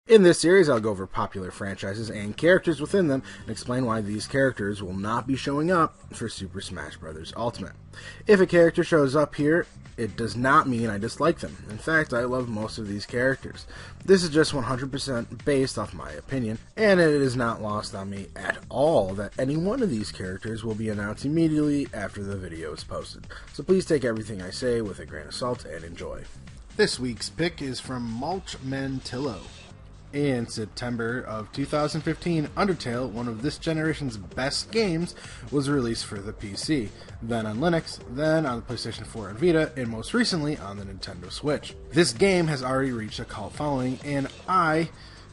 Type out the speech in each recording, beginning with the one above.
In this series, I'll go over popular franchises and characters within them and explain why these characters will not be showing up for Super Smash Bros. Ultimate. If a character shows up here, it does not mean I dislike them. In fact, I love most of these characters. This is just 100% based off my opinion, and it is not lost on me at all that any one of these characters will be announced immediately after the video is posted. So please take everything I say with a grain of salt and enjoy. This week's pick is from Mulch Mantillo. In September of 2015, Undertale, one of this generation's best games, was released for the PC, then on Linux, then on the PlayStation 4 and Vita, and most recently on the Nintendo Switch. This game has already reached a cult following, and I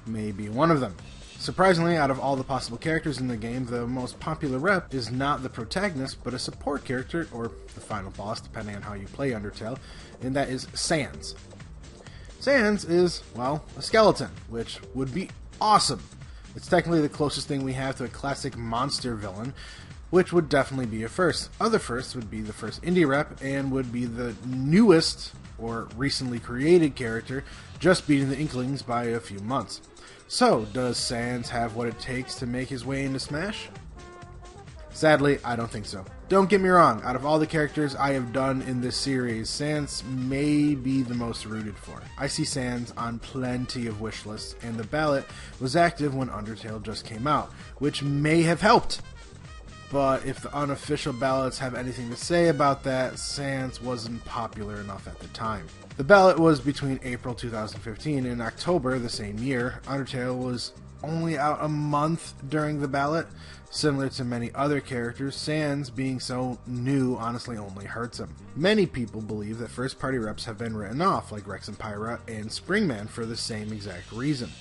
may be one of them. Surprisingly, out of all the possible characters in the game, the most popular rep is not the protagonist, but a support character, or the final boss, depending on how you play Undertale, and that is Sans. Sans is, well, a skeleton, which would be awesome. It's technically the closest thing we have to a classic monster villain, which would definitely be a first. Other firsts would be the first indie rep, and would be the newest, or recently created character, just beating the Inklings by a few months. So, does Sans have what it takes to make his way into Smash? Sadly, I don't think so. Don't get me wrong, out of all the characters I have done in this series, Sans may be the most rooted for. I see Sans on plenty of wish lists, and the ballot was active when Undertale just came out, which may have helped. But if the unofficial ballots have anything to say about that, Sans wasn't popular enough at the time. The ballot was between April 2015 and October the same year. Undertale was only out a month during the ballot. Similar to many other characters, Sans being so new honestly only hurts him. Many people believe that first-party reps have been written off, like Rex and Pyra and Springman, for the same exact reason,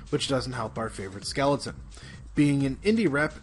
which doesn't help our favorite skeleton. Being an indie rep,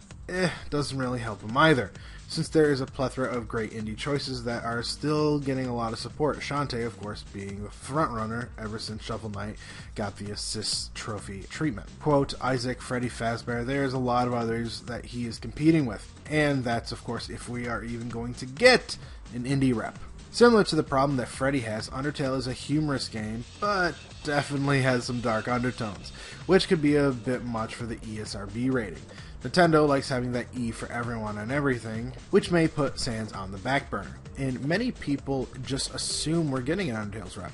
doesn't really help him either, since there is a plethora of great indie choices that are still getting a lot of support. Shantae, of course, being the frontrunner ever since Shovel Knight got the assist trophy treatment. Quote, Isaac, Freddy Fazbear, there's a lot of others that he is competing with, and that's, of course, if we are even going to get an indie rep. Similar to the problem that Freddy has, Undertale is a humorous game, but definitely has some dark undertones, which could be a bit much for the ESRB rating. Nintendo likes having that E for everyone and everything, which may put Sans on the back burner. And many people just assume we're getting an Undertale's rep,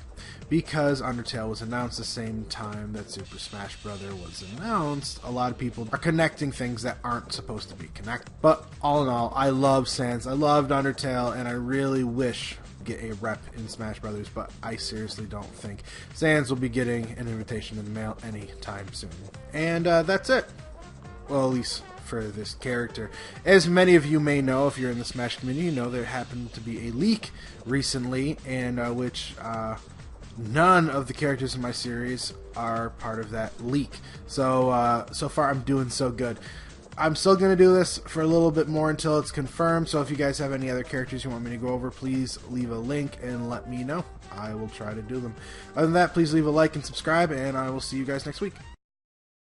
because Undertale was announced the same time that Super Smash Bros. Was announced. A lot of people are connecting things that aren't supposed to be connected. But all in all, I love Sans, I loved Undertale, and I really wish get a rep in Smash Brothers, but I seriously don't think Sans will be getting an invitation in the mail anytime soon. And that's it. Well, at least for this character. As many of you may know, if you're in the Smash community, you know there happened to be a leak recently, and which none of the characters in my series are part of that leak. So, so far I'm doing so good. I'm still going to do this for a little bit more until it's confirmed, so if you guys have any other characters you want me to go over, please leave a link and let me know. I will try to do them. Other than that, please leave a like and subscribe, and I will see you guys next week.